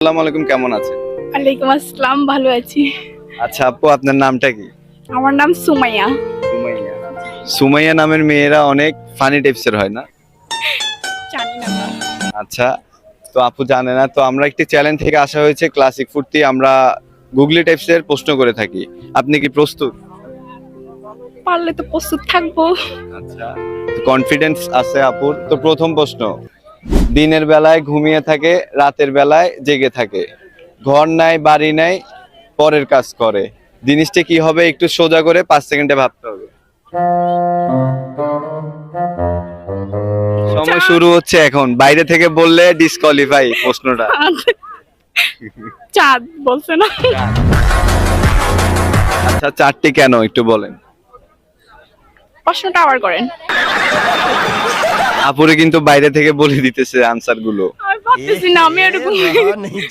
আসসালামু আলাইকুম, কেমন আছেন? ওয়ালাইকুম আসসালাম, ভালো আছি। আচ্ছা আপু, আপনার নামটা কি? আমার নাম সুমাইয়া। সুমাইয়া। সুমাইয়া নামের মেয়েরা অনেক ফানি টাইপসের হয় না? জানি না তো। আচ্ছা, তো আপু জানে না, তো আমরা একটি চ্যালেঞ্জ থেকে আসা হয়েছে ক্লাসিক ফুডটি আমরা গুগলি টাইপসের প্রশ্ন করে থাকি। আপনি কি প্রস্তুত? পারলে তো প্রস্তুত থাকবো। আচ্ছা, কনফিডেন্স আছে আপুর। তো প্রথম প্রশ্ন, দিনের বেলায় ঘুমিয়ে থাকে, রাতের বেলায় জেগে থাকে, ঘর নাই বাড়ি নাই, পরের কাজ করে, জিনিসটা কি হবে? একটু সোজা করে 5 সেকেন্ডে ভাবতে হবে। সময় শুরু হচ্ছে এখন। বাইরে থেকে বললে ডিসকোয়ালিফাই প্রশ্নটা। চাঁদ বলছে না? আচ্ছা, 4টি কেন একটু বলেন। প্রশ্নটা আবার করেন। আপুরে কিন্তু বাইরে থেকে বলে দিতেছে আনসার গুলো। আমি ভাবতেছি না, আমি এরকম